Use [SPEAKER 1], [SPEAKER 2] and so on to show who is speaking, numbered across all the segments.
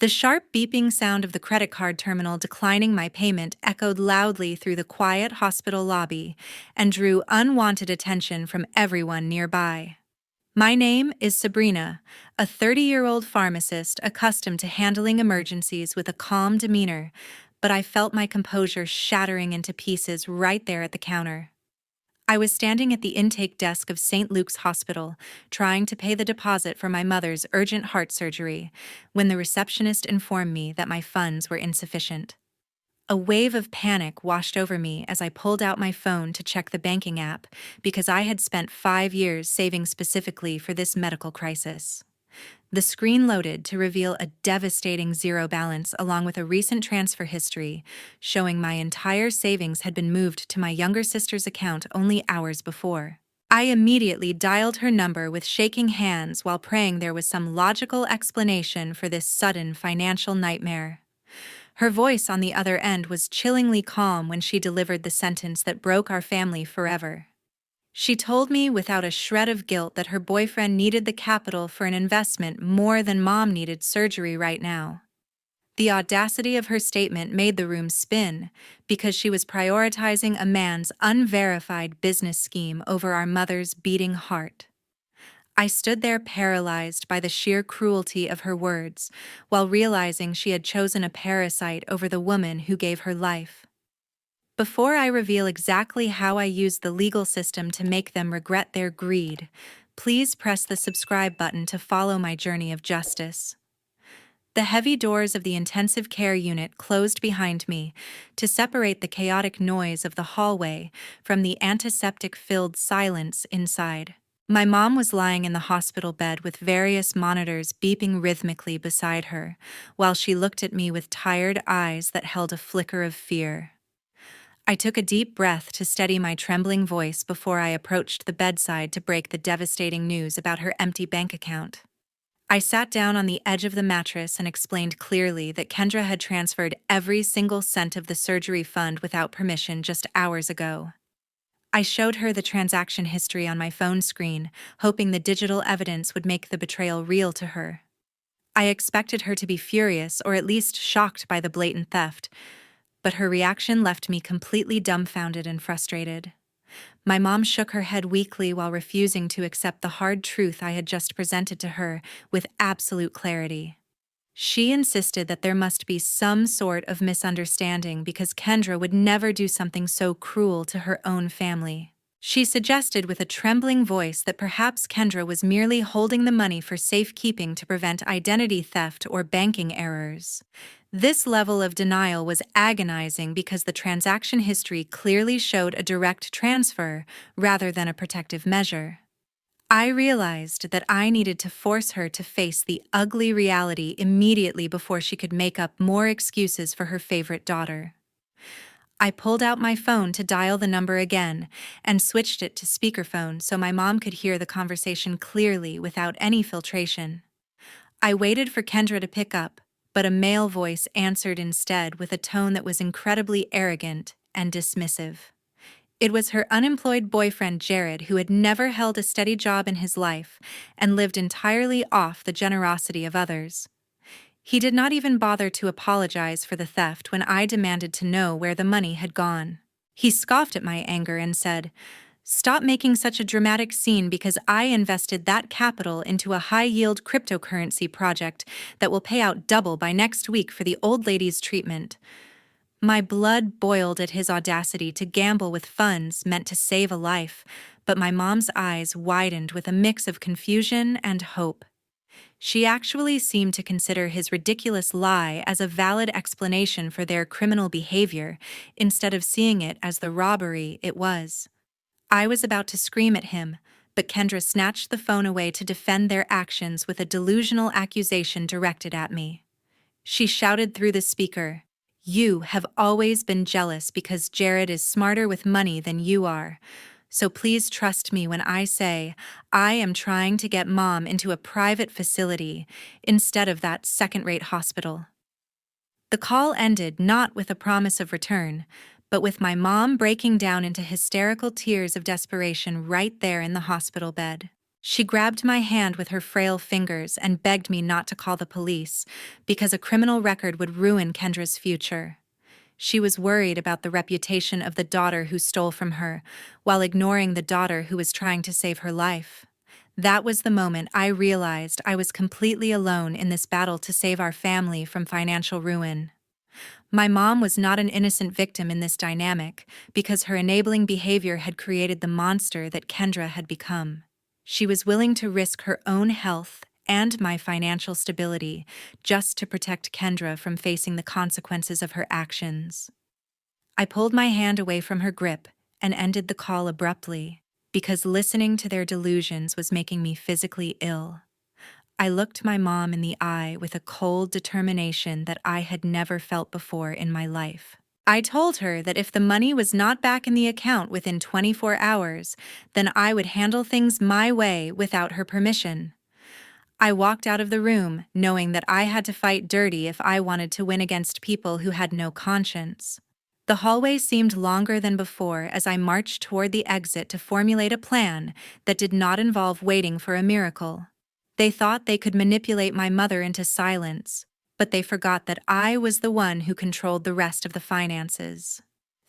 [SPEAKER 1] The sharp beeping sound of the credit card terminal declining my payment echoed loudly through the quiet hospital lobby and drew unwanted attention from everyone nearby. My name is Sabrina, a 30-year-old pharmacist accustomed to handling emergencies with a calm demeanor, but I felt my composure shattering into pieces right there at the counter. I was standing at the intake desk of St. Luke's Hospital, trying to pay the deposit for my mother's urgent heart surgery, when the receptionist informed me that my funds were insufficient. A wave of panic washed over me as I pulled out my phone to check the banking app because I had spent 5 years saving specifically for this medical crisis. The screen loaded to reveal a devastating zero balance along with a recent transfer history, showing my entire savings had been moved to my younger sister's account only hours before. I immediately dialed her number with shaking hands while praying there was some logical explanation for this sudden financial nightmare. Her voice on the other end was chillingly calm when she delivered the sentence that broke our family forever. She told me without a shred of guilt that her boyfriend needed the capital for an investment more than Mom needed surgery right now. The audacity of her statement made the room spin because she was prioritizing a man's unverified business scheme over our mother's beating heart. I stood there paralyzed by the sheer cruelty of her words, while realizing she had chosen a parasite over the woman who gave her life. Before I reveal exactly how I used the legal system to make them regret their greed, please press the subscribe button to follow my journey of justice. The heavy doors of the intensive care unit closed behind me to separate the chaotic noise of the hallway from the antiseptic-filled silence inside. My mom was lying in the hospital bed with various monitors beeping rhythmically beside her, while she looked at me with tired eyes that held a flicker of fear. I took a deep breath to steady my trembling voice before I approached the bedside to break the devastating news about her empty bank account. I sat down on the edge of the mattress and explained clearly that Kendra had transferred every single cent of the surgery fund without permission just hours ago. I showed her the transaction history on my phone screen, hoping the digital evidence would make the betrayal real to her. I expected her to be furious or at least shocked by the blatant theft, but her reaction left me completely dumbfounded and frustrated. My mom shook her head weakly while refusing to accept the hard truth I had just presented to her with absolute clarity. She insisted that there must be some sort of misunderstanding because Kendra would never do something so cruel to her own family. She suggested with a trembling voice that perhaps Kendra was merely holding the money for safekeeping to prevent identity theft or banking errors. This level of denial was agonizing because the transaction history clearly showed a direct transfer rather than a protective measure. I realized that I needed to force her to face the ugly reality immediately before she could make up more excuses for her favorite daughter. I pulled out my phone to dial the number again and switched it to speakerphone so my mom could hear the conversation clearly without any filtration. I waited for Kendra to pick up, but a male voice answered instead with a tone that was incredibly arrogant and dismissive. It was her unemployed boyfriend Jared, who had never held a steady job in his life and lived entirely off the generosity of others. He did not even bother to apologize for the theft when I demanded to know where the money had gone. He scoffed at my anger and said, "Stop making such a dramatic scene because I invested that capital into a high-yield cryptocurrency project that will pay out double by next week for the old lady's treatment." My blood boiled at his audacity to gamble with funds meant to save a life, but my mom's eyes widened with a mix of confusion and hope. She actually seemed to consider his ridiculous lie as a valid explanation for their criminal behavior, instead of seeing it as the robbery it was. I was about to scream at him, but Kendra snatched the phone away to defend their actions with a delusional accusation directed at me. She shouted through the speaker, "You have always been jealous because Jared is smarter with money than you are. So please trust me when I say I am trying to get Mom into a private facility instead of that second-rate hospital." The call ended not with a promise of return, but with my mom breaking down into hysterical tears of desperation right there in the hospital bed. She grabbed my hand with her frail fingers and begged me not to call the police, because a criminal record would ruin Kendra's future. She was worried about the reputation of the daughter who stole from her, while ignoring the daughter who was trying to save her life. That was the moment I realized I was completely alone in this battle to save our family from financial ruin. My mom was not an innocent victim in this dynamic, because her enabling behavior had created the monster that Kendra had become. She was willing to risk her own health and my financial stability just to protect Kendra from facing the consequences of her actions. I pulled my hand away from her grip and ended the call abruptly, because listening to their delusions was making me physically ill. I looked my mom in the eye with a cold determination that I had never felt before in my life. I told her that if the money was not back in the account within 24 hours, then I would handle things my way without her permission. I walked out of the room, knowing that I had to fight dirty if I wanted to win against people who had no conscience. The hallway seemed longer than before as I marched toward the exit to formulate a plan that did not involve waiting for a miracle. They thought they could manipulate my mother into silence, but they forgot that I was the one who controlled the rest of the finances.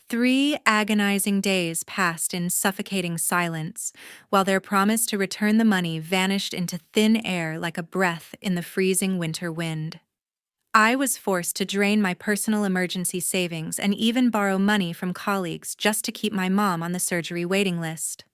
[SPEAKER 1] 3 agonizing days passed in suffocating silence, while their promise to return the money vanished into thin air like a breath in the freezing winter wind. I was forced to drain my personal emergency savings and even borrow money from colleagues just to keep my mom on the surgery waiting list.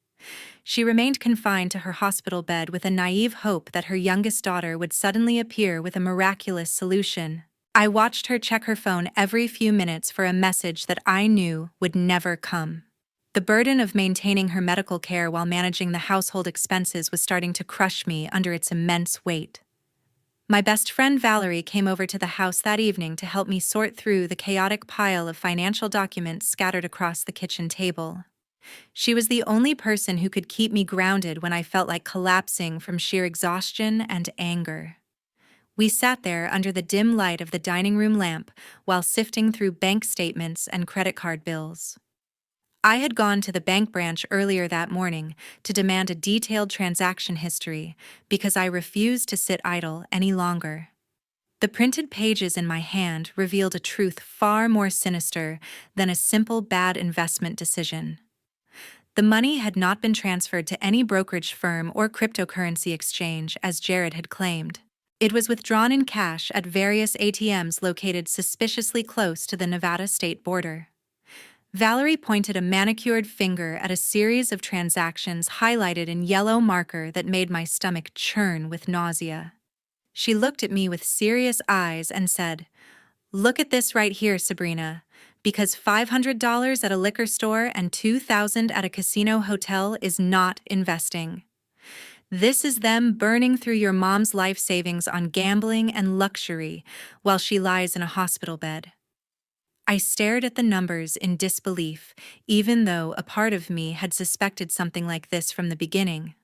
[SPEAKER 1] She remained confined to her hospital bed with a naive hope that her youngest daughter would suddenly appear with a miraculous solution. I watched her check her phone every few minutes for a message that I knew would never come. The burden of maintaining her medical care while managing the household expenses was starting to crush me under its immense weight. My best friend Valerie came over to the house that evening to help me sort through the chaotic pile of financial documents scattered across the kitchen table. She was the only person who could keep me grounded when I felt like collapsing from sheer exhaustion and anger. We sat there under the dim light of the dining room lamp while sifting through bank statements and credit card bills. I had gone to the bank branch earlier that morning to demand a detailed transaction history because I refused to sit idle any longer. The printed pages in my hand revealed a truth far more sinister than a simple bad investment decision. The money had not been transferred to any brokerage firm or cryptocurrency exchange as Jared had claimed. It was withdrawn in cash at various ATMs located suspiciously close to the Nevada state border. Valerie pointed a manicured finger at a series of transactions highlighted in yellow marker that made my stomach churn with nausea. She looked at me with serious eyes and said, "Look at this right here, Sabrina. Because $500 at a liquor store and $2,000 at a casino hotel is not investing. This is them burning through your mom's life savings on gambling and luxury while she lies in a hospital bed." I stared at the numbers in disbelief, even though a part of me had suspected something like this from the beginning.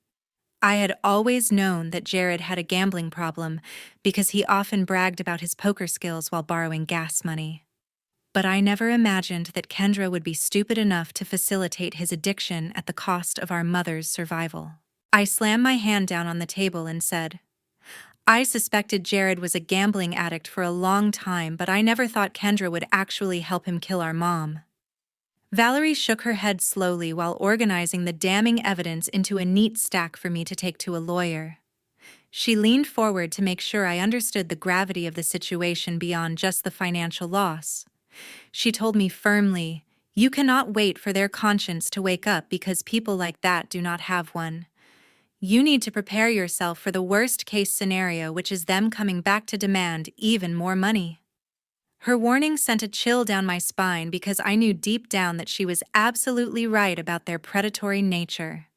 [SPEAKER 1] I had always known that Jared had a gambling problem because he often bragged about his poker skills while borrowing gas money. But I never imagined that Kendra would be stupid enough to facilitate his addiction at the cost of our mother's survival. I slammed my hand down on the table and said, "I suspected Jared was a gambling addict for a long time, but I never thought Kendra would actually help him kill our mom." Valerie shook her head slowly while organizing the damning evidence into a neat stack for me to take to a lawyer. She leaned forward to make sure I understood the gravity of the situation beyond just the financial loss. She told me firmly, "You cannot wait for their conscience to wake up because people like that do not have one. You need to prepare yourself for the worst-case scenario, which is them coming back to demand even more money." Her warning sent a chill down my spine because I knew deep down that she was absolutely right about their predatory nature.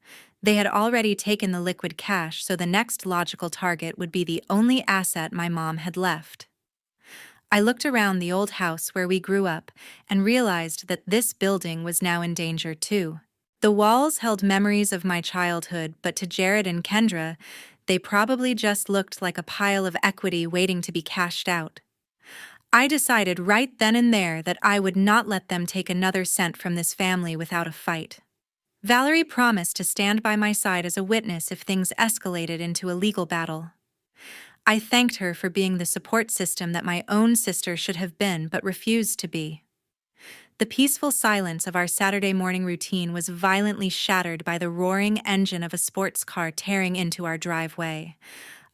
[SPEAKER 1] They had already taken the liquid cash, so the next logical target would be the only asset my mom had left. I looked around the old house where we grew up and realized that this building was now in danger too. The walls held memories of my childhood, but to Jared and Kendra, they probably just looked like a pile of equity waiting to be cashed out. I decided right then and there that I would not let them take another cent from this family without a fight. Valerie promised to stand by my side as a witness if things escalated into a legal battle. I thanked her for being the support system that my own sister should have been but refused to be. The peaceful silence of our Saturday morning routine was violently shattered by the roaring engine of a sports car tearing into our driveway.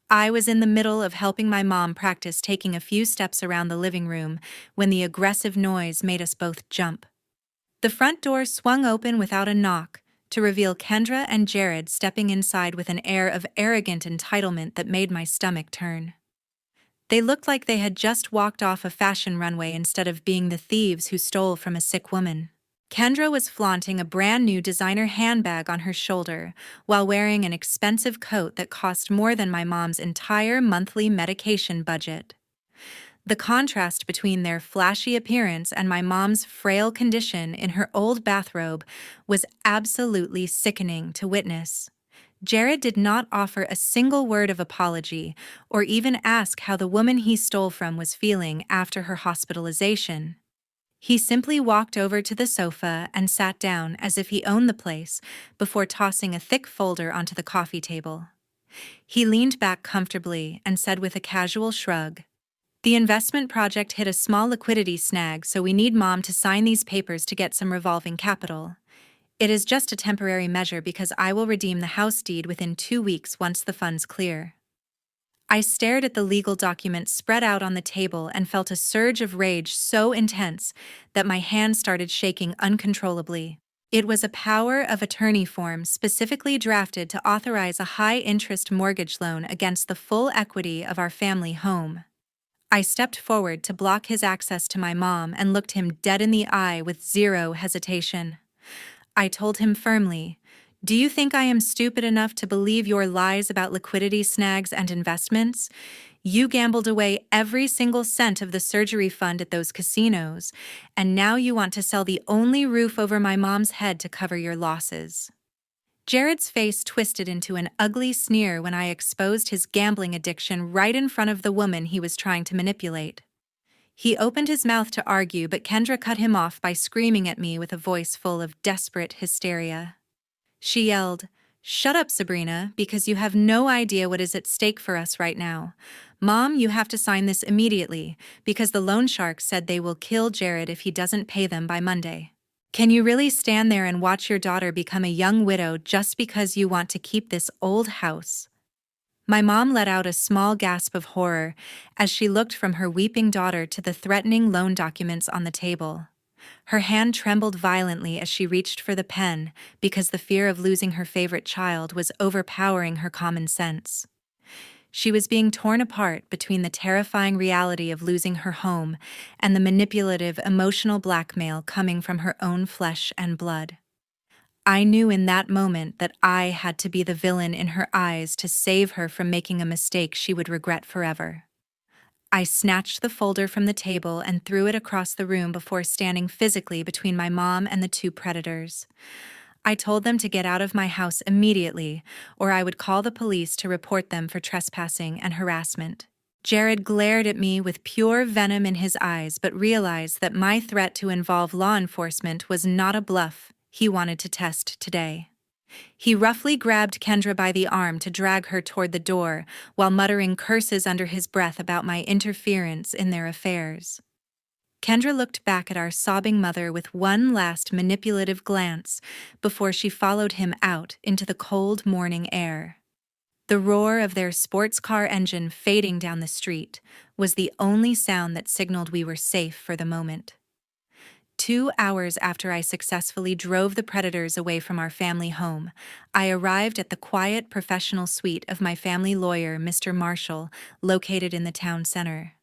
[SPEAKER 1] I was in the middle of helping my mom practice taking a few steps around the living room when the aggressive noise made us both jump. The front door swung open without a knock to reveal Kendra and Jared stepping inside with an air of arrogant entitlement that made my stomach turn. They looked like they had just walked off a fashion runway instead of being the thieves who stole from a sick woman. Kendra was flaunting a brand new designer handbag on her shoulder while wearing an expensive coat that cost more than my mom's entire monthly medication budget. The contrast between their flashy appearance and my mom's frail condition in her old bathrobe was absolutely sickening to witness. Jared did not offer a single word of apology or even ask how the woman he stole from was feeling after her hospitalization. He simply walked over to the sofa and sat down as if he owned the place before tossing a thick folder onto the coffee table. He leaned back comfortably and said with a casual shrug, "The investment project hit a small liquidity snag, so we need Mom to sign these papers to get some revolving capital. It is just a temporary measure because I will redeem the house deed within 2 weeks once the funds clear." I stared at the legal documents spread out on the table and felt a surge of rage so intense that my hand started shaking uncontrollably. It was a power of attorney form specifically drafted to authorize a high-interest mortgage loan against the full equity of our family home. I stepped forward to block his access to my mom and looked him dead in the eye with zero hesitation. I told him firmly, "Do you think I am stupid enough to believe your lies about liquidity snags and investments? You gambled away every single cent of the surgery fund at those casinos, and now you want to sell the only roof over my mom's head to cover your losses." Jared's face twisted into an ugly sneer when I exposed his gambling addiction right in front of the woman he was trying to manipulate. He opened his mouth to argue, but Kendra cut him off by screaming at me with a voice full of desperate hysteria. She yelled, "Shut up, Sabrina, because you have no idea what is at stake for us right now. Mom, you have to sign this immediately, because the loan sharks said they will kill Jared if he doesn't pay them by Monday. Can you really stand there and watch your daughter become a young widow just because you want to keep this old house?" My mom let out a small gasp of horror as she looked from her weeping daughter to the threatening loan documents on the table. Her hand trembled violently as she reached for the pen because the fear of losing her favorite child was overpowering her common sense. She was being torn apart between the terrifying reality of losing her home and the manipulative emotional blackmail coming from her own flesh and blood. I knew in that moment that I had to be the villain in her eyes to save her from making a mistake she would regret forever. I snatched the folder from the table and threw it across the room before standing physically between my mom and the two predators. I told them to get out of my house immediately, or I would call the police to report them for trespassing and harassment. Jared glared at me with pure venom in his eyes, but realized that my threat to involve law enforcement was not a bluff he wanted to test today. He roughly grabbed Kendra by the arm to drag her toward the door, while muttering curses under his breath about my interference in their affairs. Kendra looked back at our sobbing mother with one last manipulative glance before she followed him out into the cold morning air. The roar of their sports car engine fading down the street was the only sound that signaled we were safe for the moment. 2 hours after I successfully drove the predators away from our family home, I arrived at the quiet professional suite of my family lawyer, Mr. Marshall, located in the town center.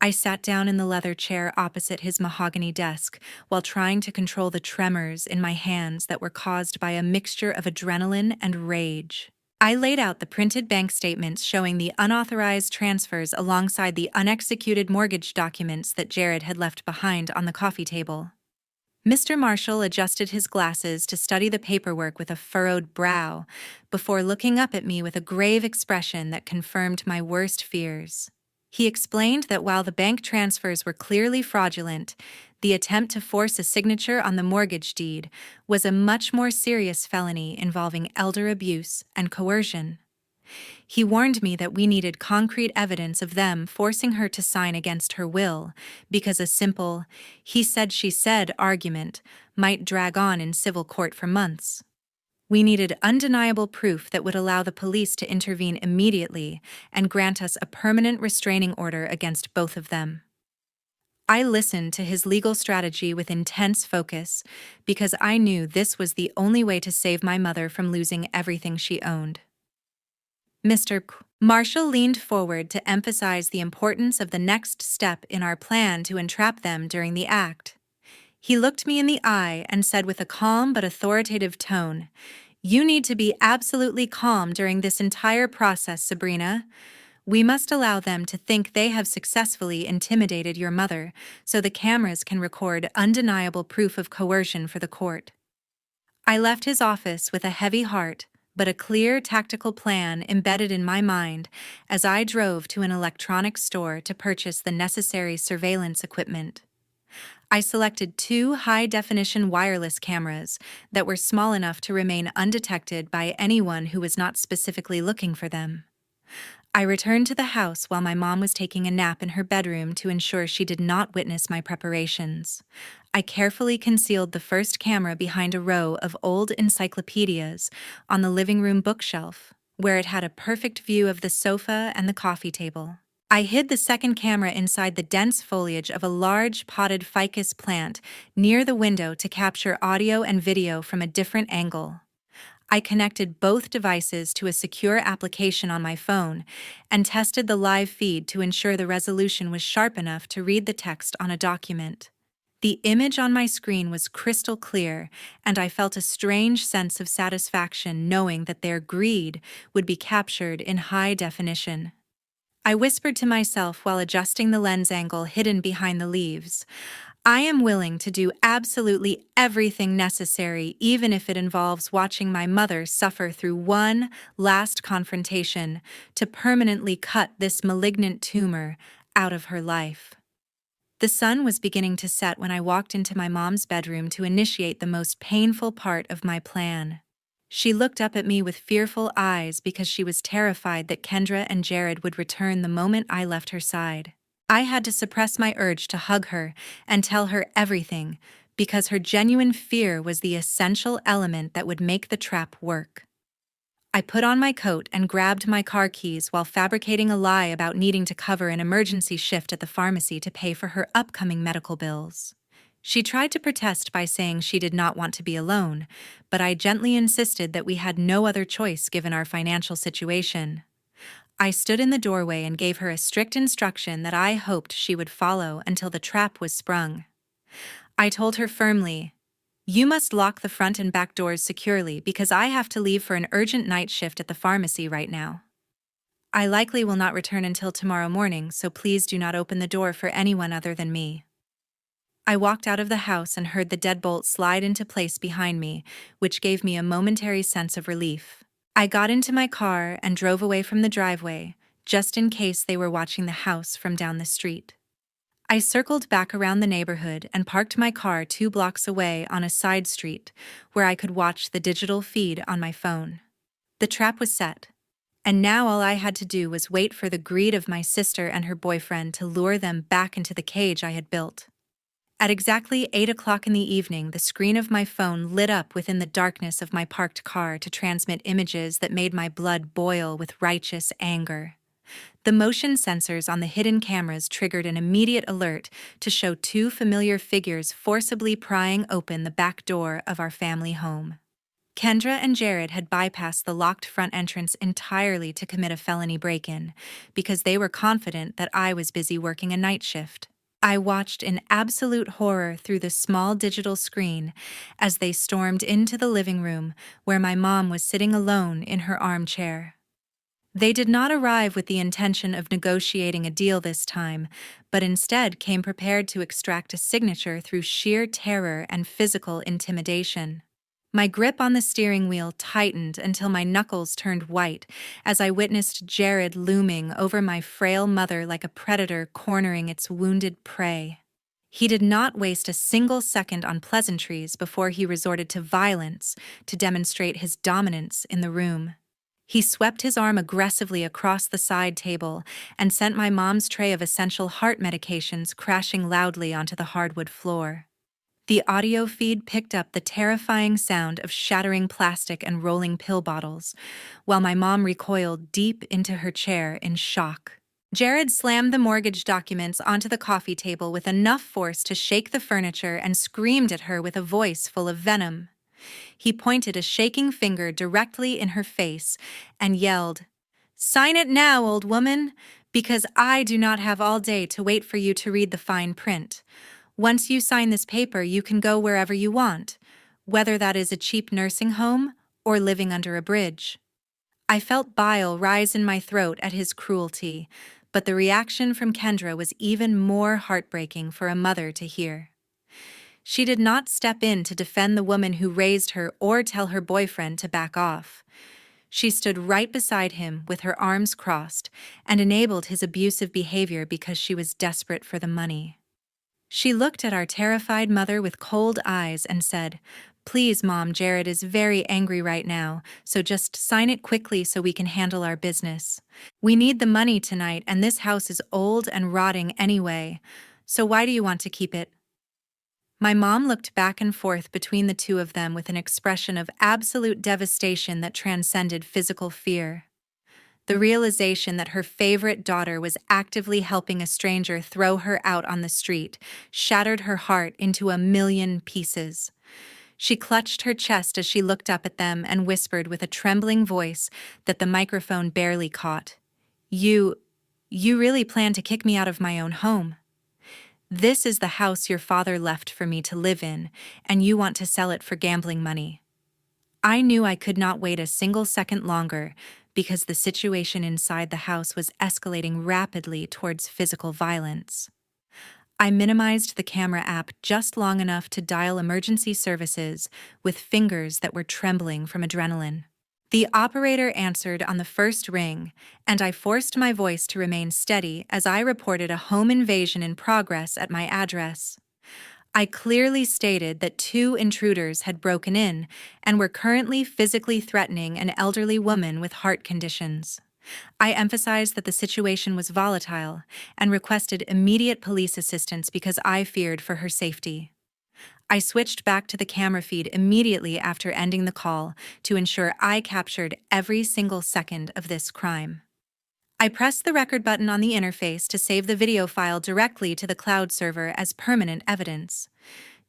[SPEAKER 1] I sat down in the leather chair opposite his mahogany desk while trying to control the tremors in my hands that were caused by a mixture of adrenaline and rage. I laid out the printed bank statements showing the unauthorized transfers alongside the unexecuted mortgage documents that Jared had left behind on the coffee table. Mr. Marshall adjusted his glasses to study the paperwork with a furrowed brow before looking up at me with a grave expression that confirmed my worst fears. He explained that while the bank transfers were clearly fraudulent, The attempt to force a signature on the mortgage deed was a much more serious felony involving elder abuse and coercion. He warned me that we needed concrete evidence of them forcing her to sign against her will, because a simple, he said she said argument might drag on in civil court for months. We needed undeniable proof that would allow the police to intervene immediately and grant us a permanent restraining order against both of them. I listened to his legal strategy with intense focus because I knew this was the only way to save my mother from losing everything she owned. Mr. Marshall leaned forward to emphasize the importance of the next step in our plan to entrap them during the act. He looked me in the eye and said with a calm but authoritative tone, "You need to be absolutely calm during this entire process, Sabrina. We must allow them to think they have successfully intimidated your mother so the cameras can record undeniable proof of coercion for the court." I left his office with a heavy heart, but a clear tactical plan embedded in my mind as I drove to an electronics store to purchase the necessary surveillance equipment. I selected 2 high-definition wireless cameras that were small enough to remain undetected by anyone who was not specifically looking for them. I returned to the house while my mom was taking a nap in her bedroom to ensure she did not witness my preparations. I carefully concealed the first camera behind a row of old encyclopedias on the living room bookshelf, where it had a perfect view of the sofa and the coffee table. I hid the second camera inside the dense foliage of a large potted ficus plant near the window to capture audio and video from a different angle. I connected both devices to a secure application on my phone and tested the live feed to ensure the resolution was sharp enough to read the text on a document. The image on my screen was crystal clear, and I felt a strange sense of satisfaction knowing that their greed would be captured in high definition. I whispered to myself while adjusting the lens angle hidden behind the leaves, "I am willing to do absolutely everything necessary, even if it involves watching my mother suffer through one last confrontation, to permanently cut this malignant tumor out of her life." The sun was beginning to set when I walked into my mom's bedroom to initiate the most painful part of my plan. She looked up at me with fearful eyes because she was terrified that Kendra and Jared would return the moment I left her side. I had to suppress my urge to hug her and tell her everything because her genuine fear was the essential element that would make the trap work. I put on my coat and grabbed my car keys while fabricating a lie about needing to cover an emergency shift at the pharmacy to pay for her upcoming medical bills. She tried to protest by saying she did not want to be alone, but I gently insisted that we had no other choice given our financial situation. I stood in the doorway and gave her a strict instruction that I hoped she would follow until the trap was sprung. I told her firmly, "You must lock the front and back doors securely because I have to leave for an urgent night shift at the pharmacy right now. I likely will not return until tomorrow morning, so please do not open the door for anyone other than me." I walked out of the house and heard the deadbolt slide into place behind me, which gave me a momentary sense of relief. I got into my car and drove away from the driveway, just in case they were watching the house from down the street. I circled back around the neighborhood and parked my car 2 blocks away on a side street where I could watch the digital feed on my phone. The trap was set, and now all I had to do was wait for the greed of my sister and her boyfriend to lure them back into the cage I had built. At exactly 8 o'clock in the evening, the screen of my phone lit up within the darkness of my parked car to transmit images that made my blood boil with righteous anger. The motion sensors on the hidden cameras triggered an immediate alert to show 2 familiar figures forcibly prying open the back door of our family home. Kendra and Jared had bypassed the locked front entrance entirely to commit a felony break-in because they were confident that I was busy working a night shift. I watched in absolute horror through the small digital screen as they stormed into the living room where my mom was sitting alone in her armchair. They did not arrive with the intention of negotiating a deal this time, but instead came prepared to extract a signature through sheer terror and physical intimidation. My grip on the steering wheel tightened until my knuckles turned white as I witnessed Jared looming over my frail mother like a predator cornering its wounded prey. He did not waste a single second on pleasantries before he resorted to violence to demonstrate his dominance in the room. He swept his arm aggressively across the side table and sent my mom's tray of essential heart medications crashing loudly onto the hardwood floor. The audio feed picked up the terrifying sound of shattering plastic and rolling pill bottles, while my mom recoiled deep into her chair in shock. Jared slammed the mortgage documents onto the coffee table with enough force to shake the furniture and screamed at her with a voice full of venom. He pointed a shaking finger directly in her face and yelled, "Sign it now, old woman, because I do not have all day to wait for you to read the fine print. Once you sign this paper, you can go wherever you want, whether that is a cheap nursing home or living under a bridge." I felt bile rise in my throat at his cruelty, but the reaction from Kendra was even more heartbreaking for a mother to hear. She did not step in to defend the woman who raised her or tell her boyfriend to back off. She stood right beside him with her arms crossed and enabled his abusive behavior because she was desperate for the money. She looked at our terrified mother with cold eyes and said, "Please, Mom, Jared is very angry right now, so just sign it quickly so we can handle our business. We need the money tonight, and this house is old and rotting anyway, so why do you want to keep it?" My mom looked back and forth between the two of them with an expression of absolute devastation that transcended physical fear. The realization that her favorite daughter was actively helping a stranger throw her out on the street shattered her heart into a million pieces. She clutched her chest as she looked up at them and whispered with a trembling voice that the microphone barely caught, You really plan to kick me out of my own home? This is the house your father left for me to live in, and you want to sell it for gambling money." I knew I could not wait a single second longer because the situation inside the house was escalating rapidly towards physical violence. I minimized the camera app just long enough to dial emergency services with fingers that were trembling from adrenaline. The operator answered on the first ring, and I forced my voice to remain steady as I reported a home invasion in progress at my address. I clearly stated that 2 intruders had broken in and were currently physically threatening an elderly woman with heart conditions. I emphasized that the situation was volatile and requested immediate police assistance because I feared for her safety. I switched back to the camera feed immediately after ending the call to ensure I captured every single second of this crime. I pressed the record button on the interface to save the video file directly to the cloud server as permanent evidence.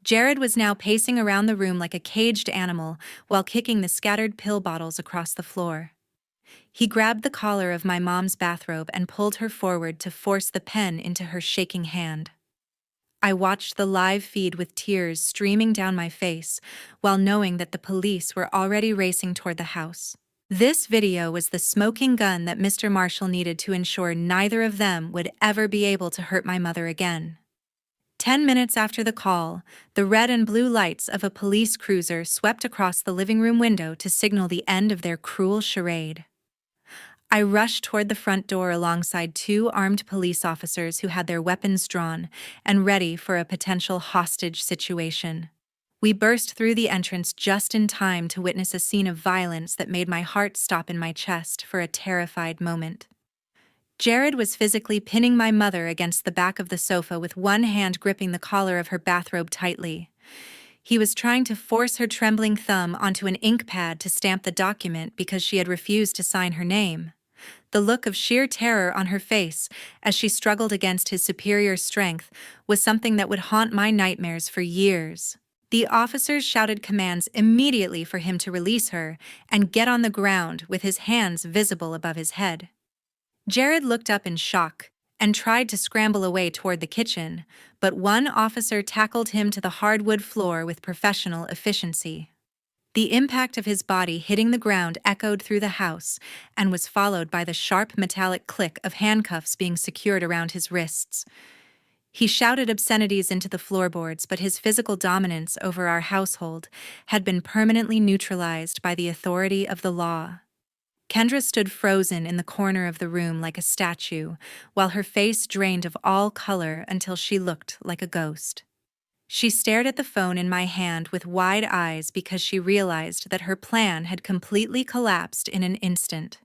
[SPEAKER 1] Jared was now pacing around the room like a caged animal while kicking the scattered pill bottles across the floor. He grabbed the collar of my mom's bathrobe and pulled her forward to force the pen into her shaking hand. I watched the live feed with tears streaming down my face while knowing that the police were already racing toward the house. This video was the smoking gun that Mr. Marshall needed to ensure neither of them would ever be able to hurt my mother again. 10 minutes after the call, the red and blue lights of a police cruiser swept across the living room window to signal the end of their cruel charade. I rushed toward the front door alongside 2 armed police officers who had their weapons drawn and ready for a potential hostage situation. We burst through the entrance just in time to witness a scene of violence that made my heart stop in my chest for a terrified moment. Jared was physically pinning my mother against the back of the sofa with one hand gripping the collar of her bathrobe tightly. He was trying to force her trembling thumb onto an ink pad to stamp the document because she had refused to sign her name. The look of sheer terror on her face as she struggled against his superior strength was something that would haunt my nightmares for years. The officers shouted commands immediately for him to release her and get on the ground with his hands visible above his head. Jared looked up in shock and tried to scramble away toward the kitchen, but one officer tackled him to the hardwood floor with professional efficiency. The impact of his body hitting the ground echoed through the house and was followed by the sharp metallic click of handcuffs being secured around his wrists. He shouted obscenities into the floorboards, but his physical dominance over our household had been permanently neutralized by the authority of the law. Kendra stood frozen in the corner of the room like a statue, while her face drained of all color until she looked like a ghost. She stared at the phone in my hand with wide eyes because she realized that her plan had completely collapsed in an instant.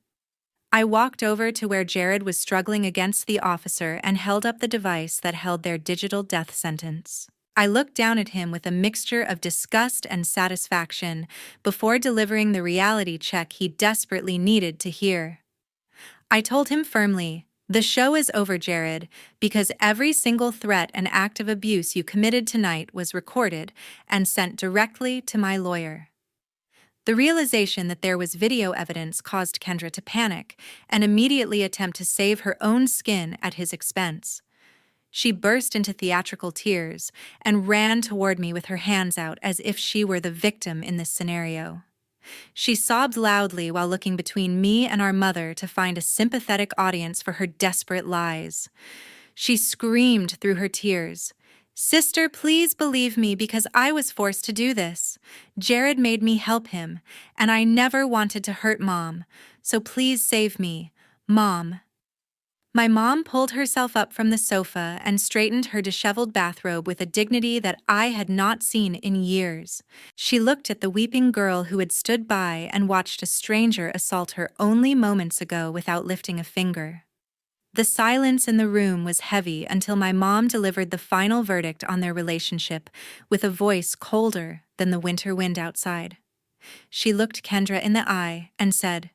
[SPEAKER 1] I walked over to where Jared was struggling against the officer and held up the device that held their digital death sentence. I looked down at him with a mixture of disgust and satisfaction before delivering the reality check he desperately needed to hear. I told him firmly, "The show is over, Jared, because every single threat and act of abuse you committed tonight was recorded and sent directly to my lawyer." The realization that there was video evidence caused Kendra to panic and immediately attempt to save her own skin at his expense. She burst into theatrical tears and ran toward me with her hands out as if she were the victim in this scenario. She sobbed loudly while looking between me and our mother to find a sympathetic audience for her desperate lies. She screamed through her tears, "Sister, please believe me because I was forced to do this. Jared made me help him, and I never wanted to hurt Mom, so please save me, Mom." My mom pulled herself up from the sofa and straightened her disheveled bathrobe with a dignity that I had not seen in years. She looked at the weeping girl who had stood by and watched a stranger assault her only moments ago without lifting a finger. The silence in the room was heavy until my mom delivered the final verdict on their relationship with a voice colder than the winter wind outside. She looked Kendra in the eye and said,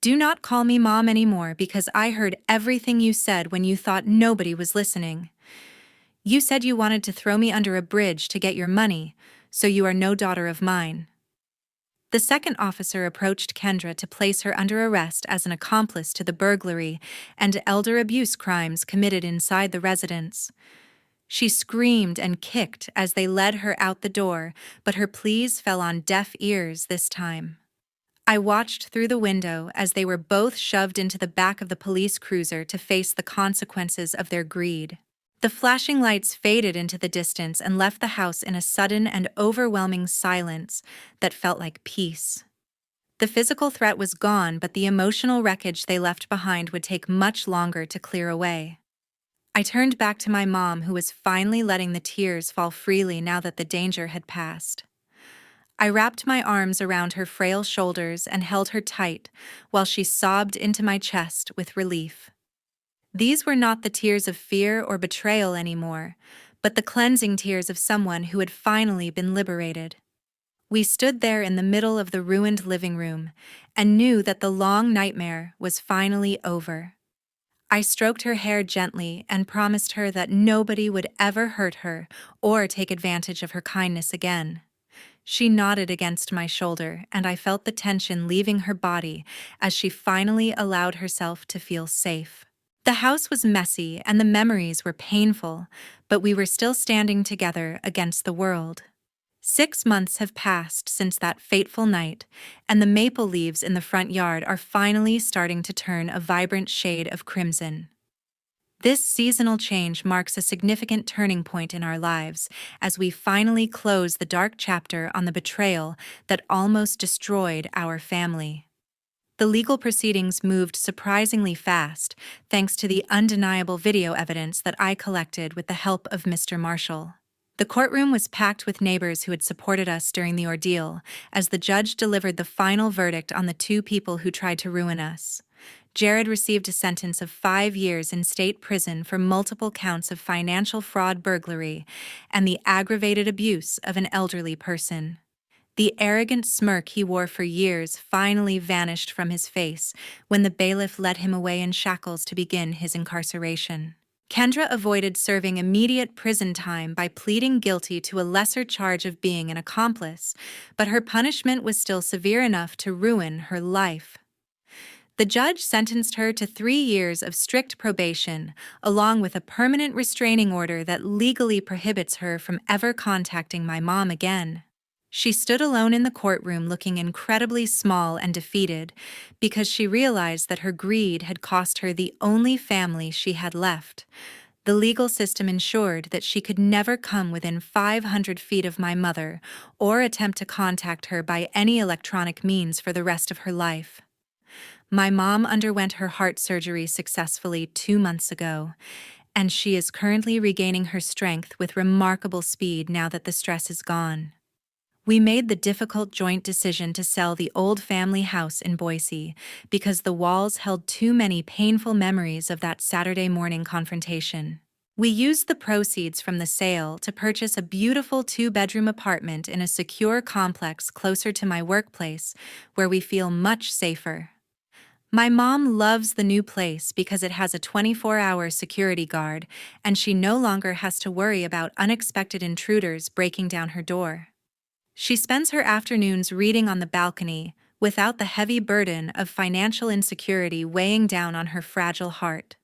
[SPEAKER 1] "Do not call me Mom anymore because I heard everything you said when you thought nobody was listening. You said you wanted to throw me under a bridge to get your money, so you are no daughter of mine." The second officer approached Kendra to place her under arrest as an accomplice to the burglary and elder abuse crimes committed inside the residence. She screamed and kicked as they led her out the door, but her pleas fell on deaf ears this time. I watched through the window as they were both shoved into the back of the police cruiser to face the consequences of their greed. The flashing lights faded into the distance and left the house in a sudden and overwhelming silence that felt like peace. The physical threat was gone, but the emotional wreckage they left behind would take much longer to clear away. I turned back to my mom, who was finally letting the tears fall freely now that the danger had passed. I wrapped my arms around her frail shoulders and held her tight while she sobbed into my chest with relief. These were not the tears of fear or betrayal anymore, but the cleansing tears of someone who had finally been liberated. We stood there in the middle of the ruined living room and knew that the long nightmare was finally over. I stroked her hair gently and promised her that nobody would ever hurt her or take advantage of her kindness again. She nodded against my shoulder, and I felt the tension leaving her body as she finally allowed herself to feel safe. The house was messy and the memories were painful, but we were still standing together against the world. 6 months have passed since that fateful night, and the maple leaves in the front yard are finally starting to turn a vibrant shade of crimson. This seasonal change marks a significant turning point in our lives as we finally close the dark chapter on the betrayal that almost destroyed our family. The legal proceedings moved surprisingly fast thanks to the undeniable video evidence that I collected with the help of Mr. Marshall. The courtroom was packed with neighbors who had supported us during the ordeal as the judge delivered the final verdict on the two people who tried to ruin us. Jared received a sentence of 5 years in state prison for multiple counts of financial fraud, burglary, and the aggravated abuse of an elderly person. The arrogant smirk he wore for years finally vanished from his face when the bailiff led him away in shackles to begin his incarceration. Kendra avoided serving immediate prison time by pleading guilty to a lesser charge of being an accomplice, but her punishment was still severe enough to ruin her life. The judge sentenced her to 3 years of strict probation, along with a permanent restraining order that legally prohibits her from ever contacting my mom again. She stood alone in the courtroom looking incredibly small and defeated because she realized that her greed had cost her the only family she had left. The legal system ensured that she could never come within 500 feet of my mother or attempt to contact her by any electronic means for the rest of her life. My mom underwent her heart surgery successfully 2 months ago, and she is currently regaining her strength with remarkable speed now that the stress is gone. We made the difficult joint decision to sell the old family house in Boise because the walls held too many painful memories of that Saturday morning confrontation. We used the proceeds from the sale to purchase a beautiful 2-bedroom apartment in a secure complex closer to my workplace, where we feel much safer. My mom loves the new place because it has a 24-hour security guard, and she no longer has to worry about unexpected intruders breaking down her door. She spends her afternoons reading on the balcony without the heavy burden of financial insecurity weighing down on her fragile heart.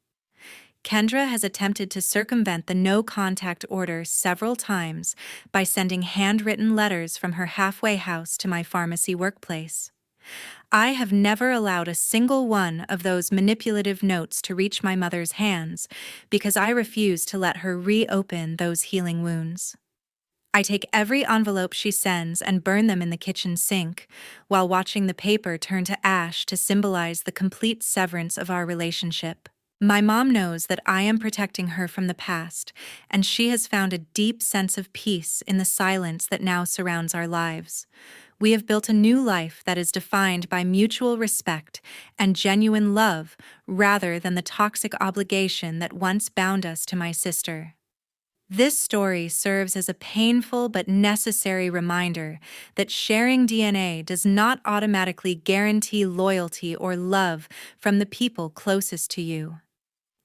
[SPEAKER 1] Kendra has attempted to circumvent the no-contact order several times by sending handwritten letters from her halfway house to my pharmacy workplace. I have never allowed a single one of those manipulative notes to reach my mother's hands because I refuse to let her reopen those healing wounds. I take every envelope she sends and burn them in the kitchen sink, while watching the paper turn to ash to symbolize the complete severance of our relationship. My mom knows that I am protecting her from the past, and she has found a deep sense of peace in the silence that now surrounds our lives. We have built a new life that is defined by mutual respect and genuine love rather than the toxic obligation that once bound us to my sister. This story serves as a painful but necessary reminder that sharing DNA does not automatically guarantee loyalty or love from the people closest to you.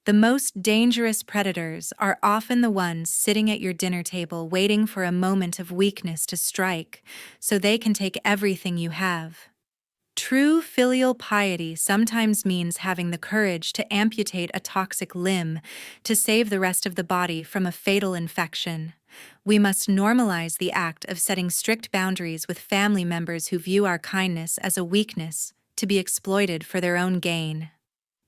[SPEAKER 1] The most dangerous predators are often the ones sitting at your dinner table waiting for a moment of weakness to strike, so they can take everything you have. True filial piety sometimes means having the courage to amputate a toxic limb to save the rest of the body from a fatal infection. We must normalize the act of setting strict boundaries with family members who view our kindness as a weakness to be exploited for their own gain.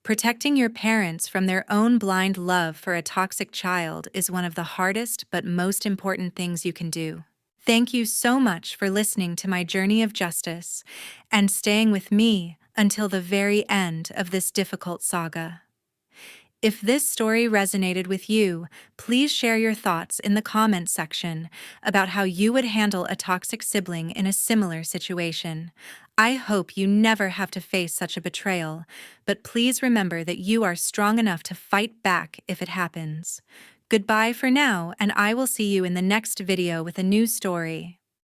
[SPEAKER 1] Protecting your parents from their own blind love for a toxic child is one of the hardest but most important things you can do. Thank you so much for listening to my journey of justice and staying with me until the very end of this difficult saga. If this story resonated with you, please share your thoughts in the comments section about how you would handle a toxic sibling in a similar situation. I hope you never have to face such a betrayal, but please remember that you are strong enough to fight back if it happens. Goodbye for now, and I will see you in the next video with a new story.